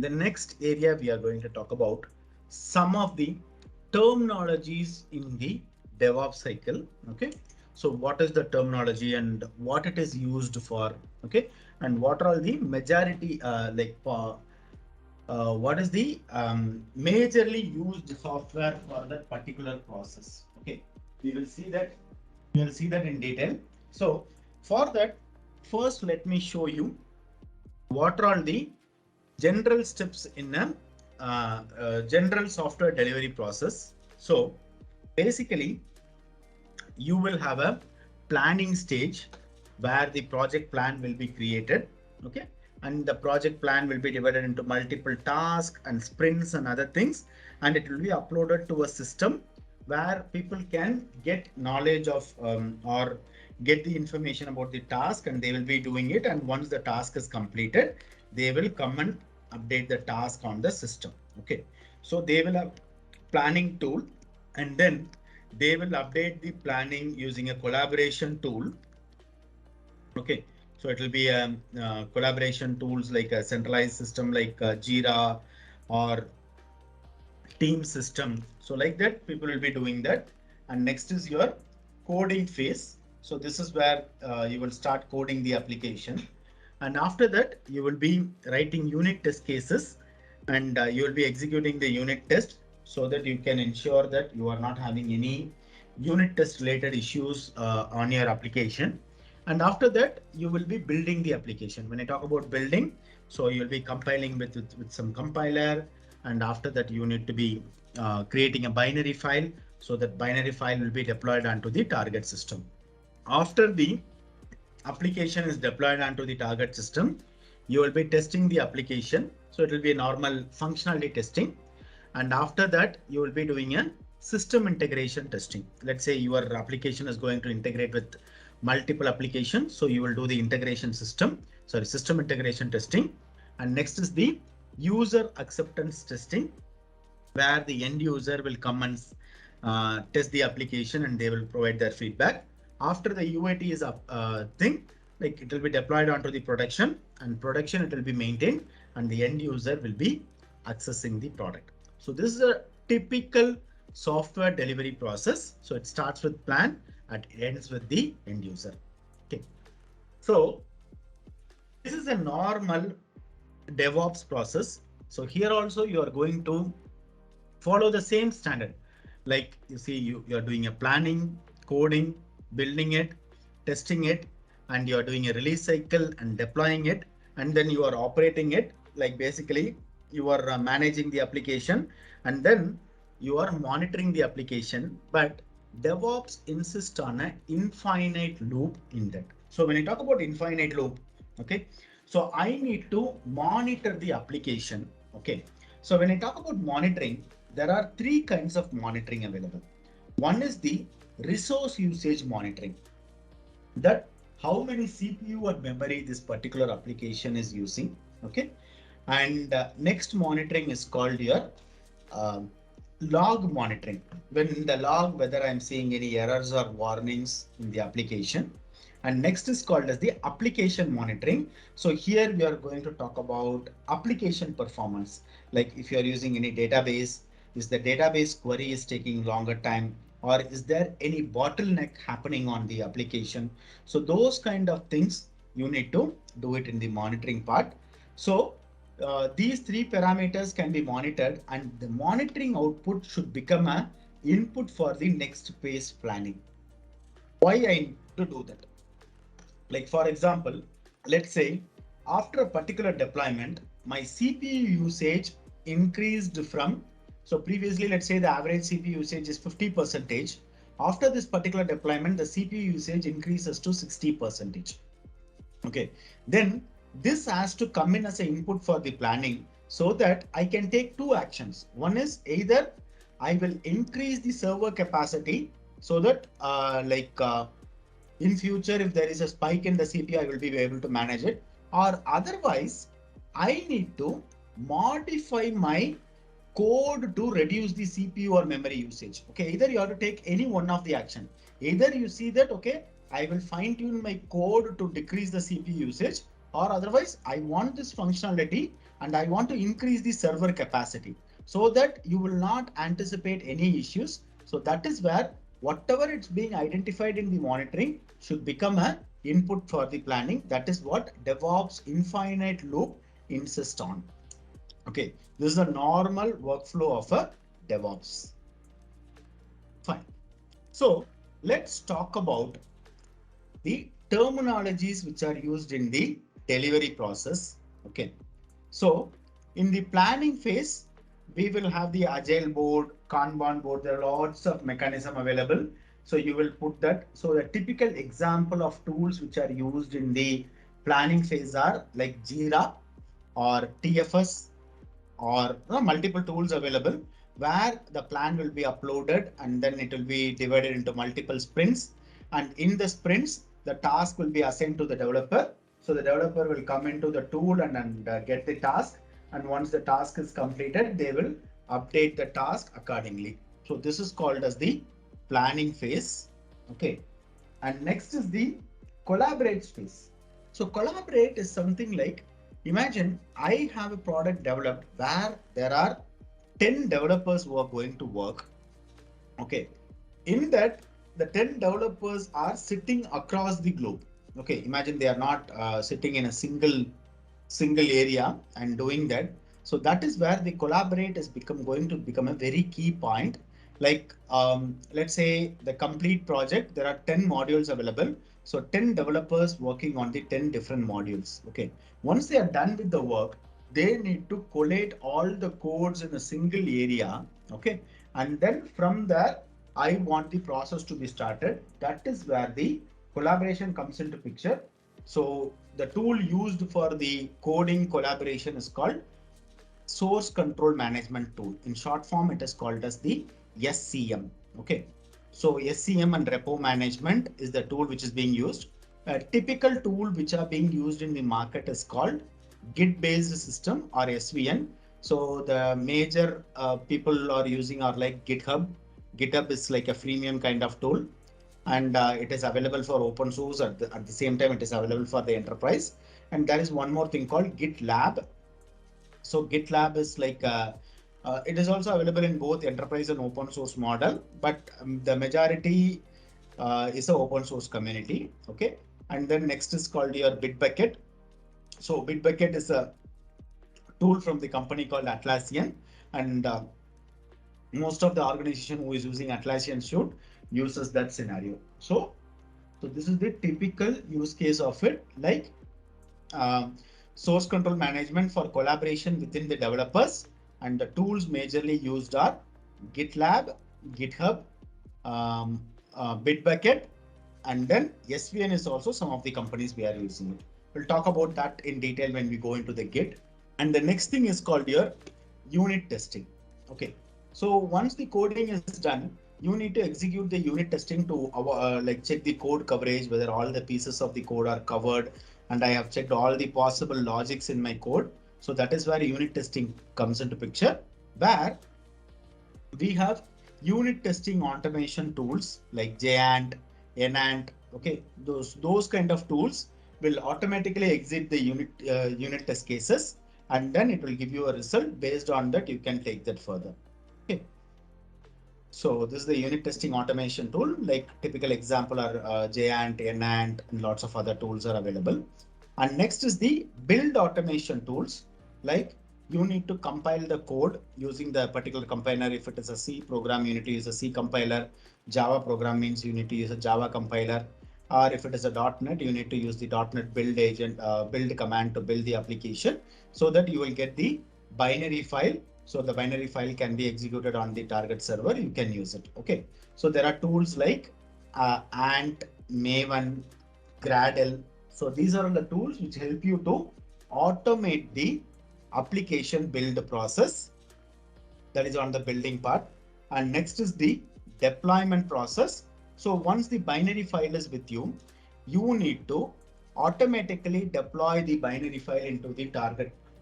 the next area, we are going to talk about some of the terminologies in the DevOps cycle. Okay. So what is the terminology and what it is used for? Okay. And what are the majority, what is the majorly used software for that particular process? Okay. We will see that. We will see that in detail. So for that, first let me show you what are the general steps in a general software delivery process. So basically, you will have a planning stage where the project plan will be created. Okay. And the project plan will be divided into multiple tasks and sprints and other things. And it will be uploaded to a system where people can get knowledge of or get the information about the task, and they will be doing it. And once the task is completed, they will come and update the task on the system. Okay. So they will have planning tool, and then they will update the planning using a collaboration tool. Okay. So it will be a collaboration tools like a centralized system like Jira or team system. So like that, people will be doing that. And next is your coding phase. So this is where you will start coding the application. And after that, you will be writing unit test cases, and you will be executing the unit test so that you can ensure that you are not having any unit test related issues on your application. And after that, you will be building the application. When I talk about building, so you'll be compiling with some compiler, and after that you need to be creating a binary file, so that binary file will be deployed onto the target system. After the application is deployed onto the target system, you will be testing the application. So it will be a normal functionality testing. And after that, you will be doing a system integration testing. Let's say your application is going to integrate with multiple applications. So you will do the system integration testing. And next is the user acceptance testing, where the end user will come and test the application and they will provide their feedback. After the UAT is up like it will be deployed onto the production, and production it will be maintained, and the end user will be accessing the product. So this is a typical software delivery process. So it starts with plan and ends with the end user. Okay. So this is a normal DevOps process. So here also you are going to follow the same standard. Like you see, you're doing a planning, coding, building it, testing it, and you're doing a release cycle and deploying it, and then you are operating it. Like basically you are managing the application, and then you are monitoring the application. But DevOps insists on an infinite loop in that. So when I talk about infinite loop, okay, so I need to monitor the application. Okay. So when I talk about monitoring, there are three kinds of monitoring available. One is the resource usage monitoring, that how many CPU or memory this particular application is using. Okay. And next monitoring is called your log monitoring. When the log, whether I'm seeing any errors or warnings in the application. And next is called as the application monitoring. So here we are going to talk about application performance. Like if you're using any database, is the database query is taking longer time, or is there any bottleneck happening on the application? So those kind of things you need to do it in the monitoring part. So these three parameters can be monitored, and the monitoring output should become a input for the next phase planning. Why I need to do that? Like for example, let's say after a particular deployment, my CPU usage increased from, so previously, let's say the average CPU usage is 50%. After this particular deployment, the CPU usage increases to 60%. Okay. Then this has to come in as an input for the planning, so that I can take two actions. One is either I will increase the server capacity so that in future, if there is a spike in the CPU, I will be able to manage it. Or otherwise, I need to modify my code to reduce the CPU or memory usage. Okay, either you have to take any one of the action. Either you see that, okay, I will fine tune my code to decrease the CPU usage, or otherwise I want this functionality and I want to increase the server capacity so that you will not anticipate any issues. So that is where whatever it's being identified in the monitoring should become a input for the planning. That is what DevOps infinite loop insists on. Okay, this is a normal workflow of a DevOps. Fine. So let's talk about the terminologies which are used in the delivery process. Okay. So in the planning phase, we will have the agile board, Kanban board. There are lots of mechanism available. So you will put that. So the typical example of tools which are used in the planning phase are like Jira or TFS or multiple tools available where the plan will be uploaded and then it will be divided into multiple sprints. And in the sprints, the task will be assigned to the developer. So the developer will come into the tool and get the task. And once the task is completed, they will update the task accordingly. So this is called as the planning phase. Okay. And next is the collaborate phase. So collaborate is something like, imagine I have a product developed where there are 10 developers who are going to work. Okay. In that, the 10 developers are sitting across the globe. Okay. Imagine they are not sitting in a single area and doing that. So that is where the collaborate is going to become a very key point. Like let's say the complete project, there are 10 modules available. So 10 developers working on the 10 different modules. Okay. Once they are done with the work, they need to collate all the codes in a single area. Okay. And then from there, I want the process to be started. That is where the collaboration comes into picture. So the tool used for the coding collaboration is called Source Control Management Tool. In short form, it is called as the SCM. Okay. So SCM and repo management is the tool which is being used. A typical tool which are being used in the market is called Git based system or SVN. So the major people are using are like GitHub. GitHub is like a freemium kind of tool and it is available for open source at the same time it is available for the enterprise. And there is one more thing called GitLab. So GitLab is like it is also available in both enterprise and open source model, but the majority is a open source community. Okay. And then next is called your Bitbucket. So Bitbucket is a tool from the company called Atlassian, and most of the organization who is using Atlassian should uses that scenario. So this is the typical use case of it, like um, source control management for collaboration within the developers, and the tools majorly used are GitLab, GitHub, um, Bitbucket, and then SVN is also some of the companies we are using it. We'll talk about that in detail when we go into the Git. And the next thing is called your unit testing. Okay. So once the coding is done, you need to execute the unit testing to like check the code coverage, whether all the pieces of the code are covered. And I have checked all the possible logics in my code. So that is where unit testing comes into picture, where we have unit testing automation tools like JAnt, Enant. Okay, those kind of tools will automatically exit the unit test cases, and then it will give you a result. Based on that, you can take that further. Okay. So this is the unit testing automation tool. Like typical example are JAnt, Enant, and lots of other tools are available. And next is the build automation tools. Like you need to compile the code using the particular compiler. If it is a C program, you need to use a C compiler. Java program means you need to use a Java compiler. Or if it is a .NET, you need to use the .NET build agent, build command to build the application so that you will get the binary file. So the binary file can be executed on the target server. You can use it. Okay. So there are tools like Ant, Maven, Gradle. So these are the tools which help you to automate the application build process. That is on the building part. And next is the deployment process. So once the binary file is with you, you need to automatically deploy the binary file into the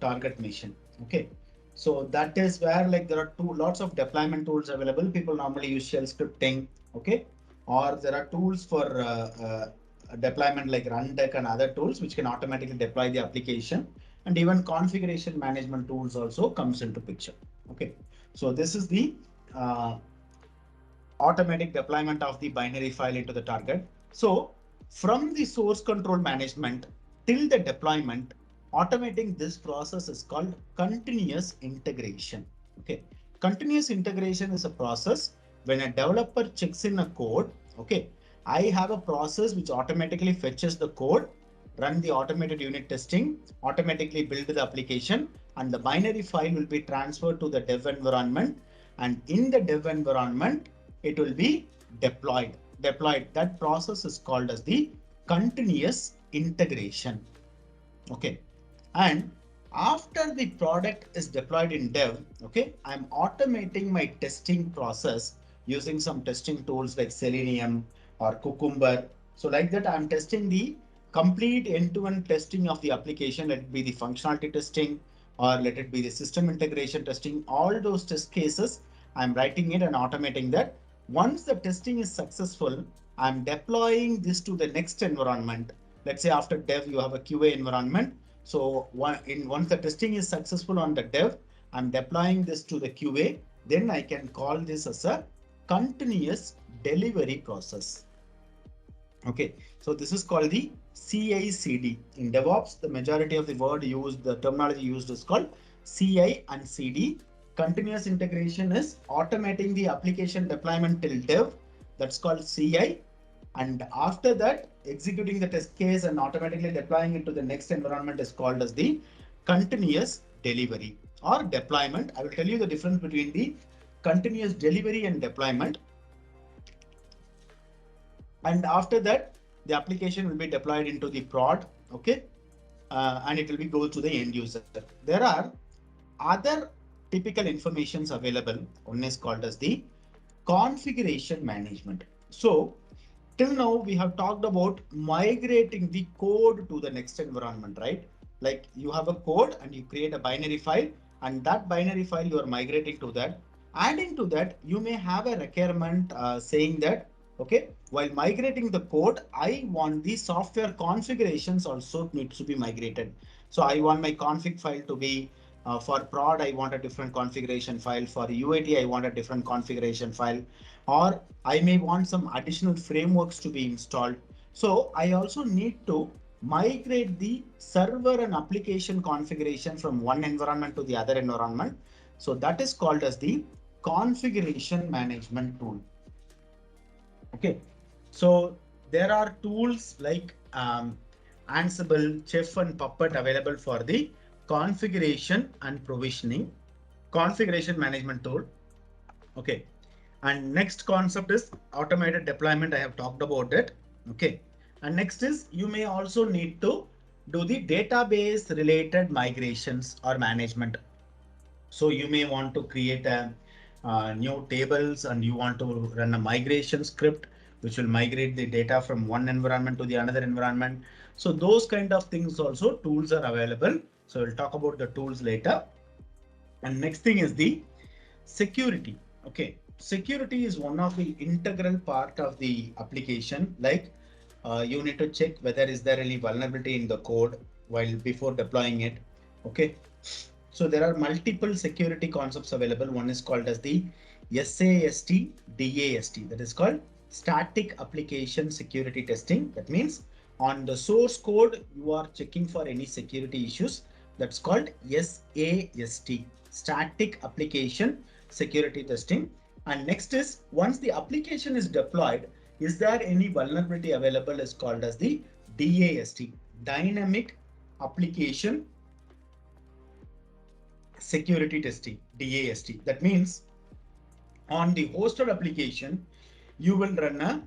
target machine. Okay. So that is where like there are lots of deployment tools available. People normally use shell scripting. Okay. Or there are tools for deployment like Rundeck and other tools which can automatically deploy the application. and even configuration management tools also comes into picture. Okay, so this is the uh, automatic deployment of the binary file into the target. So from the source control management till the deployment, automating this process is called continuous integration. Okay, continuous integration is a process when a developer checks in a code. Okay, I have a process which automatically fetches the code, run the automated unit testing, automatically build the application, and the binary file will be transferred to the dev environment. And in the dev environment, it will be deployed. That process is called as the continuous integration. Okay, and after the product is deployed in dev, okay, I'm automating my testing process using some testing tools like Selenium or Cucumber. So like that, I'm testing the complete end-to-end testing of the application. Let it be the functionality testing or let it be the system integration testing. All those test cases, I'm writing it and automating that. Once the testing is successful, I'm deploying this to the next environment. Let's say after dev, you have a QA environment. So once the testing is successful on the dev, I'm deploying this to the QA. Then I can call this as a continuous delivery process. Okay, so this is called the CI/CD. In DevOps, the majority of the word used, the terminology used is called CI and CD. Continuous integration is automating the application deployment till dev. That's called CI. And after that, executing the test case and automatically deploying it to the next environment is called as the continuous delivery or deployment. I will tell you the difference between the continuous delivery and deployment. And after that, the application will be deployed into the prod. Okay, and it will be go to the end user. There are other typical informations available. One is called as the configuration management. So till now we have talked about migrating the code to the next environment, right? Like you have a code and you create a binary file, and that binary file you are migrating to that. Adding to that, you may have a requirement saying that, okay, while migrating the code, I want the software configurations also needs to be migrated. So I want my config file to be for prod, I want a different configuration file. For UAT, I want a different configuration file. Or I may want some additional frameworks to be installed. So I also need to migrate the server and application configuration from one environment to the other environment. So that is called as the configuration management tool. Okay, so there are tools like Ansible, Chef, and Puppet available for the configuration and provisioning, configuration management tool. Okay, and next concept is automated deployment. I have talked about it. Okay, and next is you may also need to do the database related migrations or management. So you may want to create a new tables and you want to run a migration script which will migrate the data from one environment to the another environment. So those kind of things also tools are available. So we'll talk about the tools later. And next thing is the security. Okay, security is one of the integral part of the application. Like you need to check whether is there any vulnerability in the code while before deploying it. Okay, so there are multiple security concepts available. One is called as the SAST, DAST. That is called static application security testing. That means on the source code, you are checking for any security issues. That's called SAST, static application security testing. And next is once the application is deployed, is there any vulnerability available is called as the DAST, dynamic application security testing, DAST. That means on the hosted application, you will run a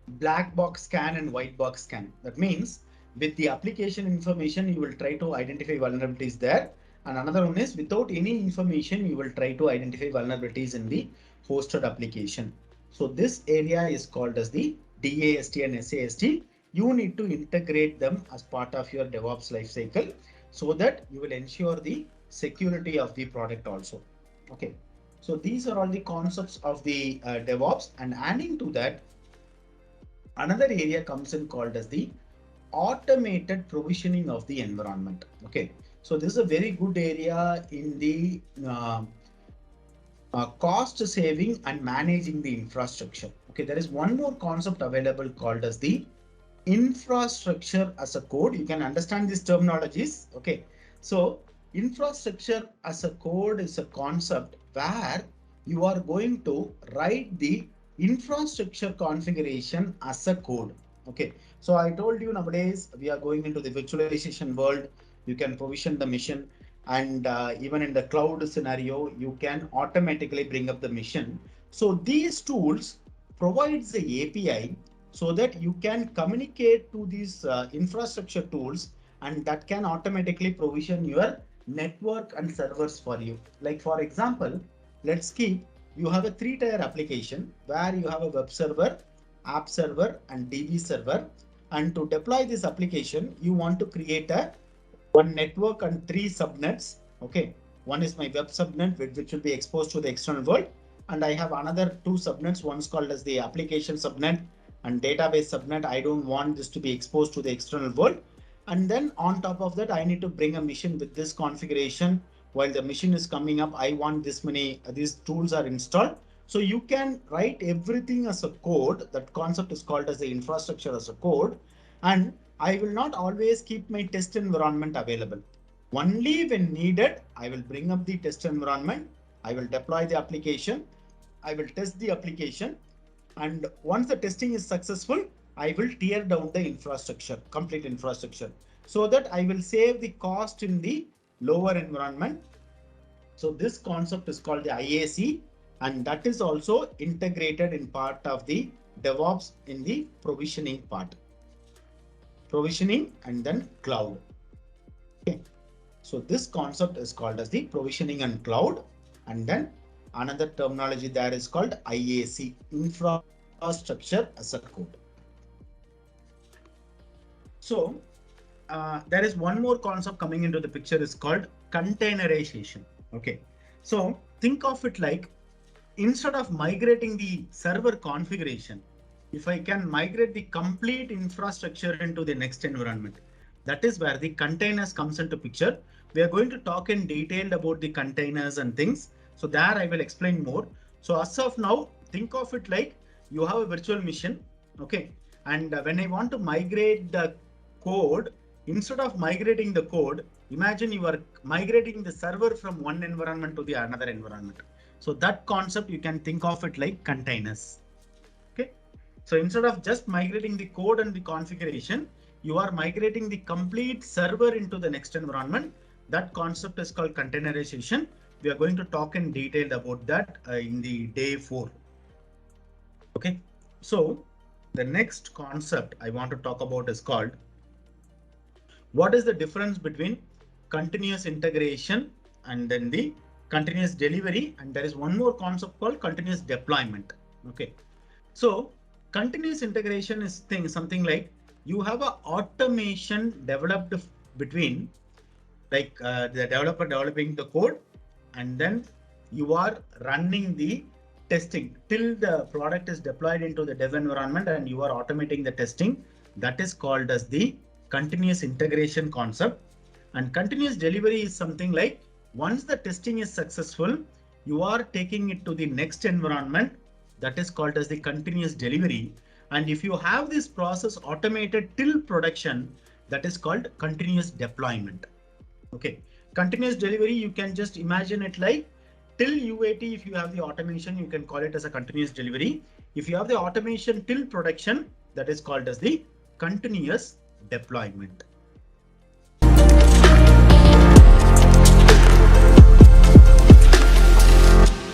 black box scan and white box scan. That means with the application information, you will try to identify vulnerabilities there. And another one is without any information, you will try to identify vulnerabilities in the hosted application. So this area is called as the DAST and SAST. You need to integrate them as part of your DevOps lifecycle so that you will ensure the security of the product also. Okay, so these are all the concepts of the DevOps, and adding to that, another area comes in called as the automated provisioning of the environment. Okay, so this is a very good area in the cost saving and managing the infrastructure. Okay, there is one more concept available called as the infrastructure as a code. You can understand these terminologies. Okay, so infrastructure as a code is a concept where you are going to write the infrastructure configuration as a code. Okay, so I told you nowadays we are going into the virtualization world. You can provision the machine, and even in the cloud scenario, you can automatically bring up the machine. So these tools provides the API so that you can communicate to these infrastructure tools, and that can automatically provision your network and servers for you. Like for example, let's keep you have a three-tier application where you have a web server, app server, and DB server. And to deploy this application, you want to create a one network and three subnets. Okay, one is my web subnet, which will be exposed to the external world, and I have another two subnets. One's called as the application subnet and database subnet. I don't want this to be exposed to the external world. And then on top of that, I need to bring a machine with this configuration. While the machine is coming up, I want this many, these tools are installed. So you can write everything as a code. That concept is called as the infrastructure as a code. And I will not always keep my test environment available. Only when needed, I will bring up the test environment. I will deploy the application. I will test the application. And once the testing is successful, I will tear down the infrastructure, complete infrastructure, so that I will save the cost in the lower environment. So this concept is called the IAC, and that is also integrated in part of the DevOps in the provisioning part. Provisioning and then cloud. Okay. So this concept is called as the provisioning and cloud, and then another terminology there is called IAC, infrastructure as a code. So there is one more concept coming into the picture is called containerization. Okay, so think of it like instead of migrating the server configuration, if I can migrate the complete infrastructure into the next environment, that is where the containers comes into picture. We are going to talk in detail about the containers and things. So there I will explain more. So as of now, think of it like you have a virtual machine. Okay, and when I want to migrate the code, instead of migrating the code, imagine you are migrating the server from one environment to the another environment. So that concept you can think of it like containers. Okay, so instead of just migrating the code and the configuration, you are migrating the complete server into the next environment. That concept is called containerization. We are going to talk in detail about that in the day 4. Okay, so the next concept I want to talk about is called what is the difference between continuous integration and then the continuous delivery, and there is one more concept called continuous deployment. Okay, so continuous integration is something like you have a automation developed between like the developer developing the code, and then you are running the testing till the product is deployed into the dev environment, and you are automating the testing. That is called as the continuous integration concept. And continuous delivery is something like once the testing is successful, you are taking it to the next environment. That is called as the continuous delivery. And if you have this process automated till production, that is called continuous deployment. Okay, continuous delivery, you can just imagine it like till UAT, if you have the automation, you can call it as a continuous delivery. If you have the automation till production, that is called as the continuous deployment.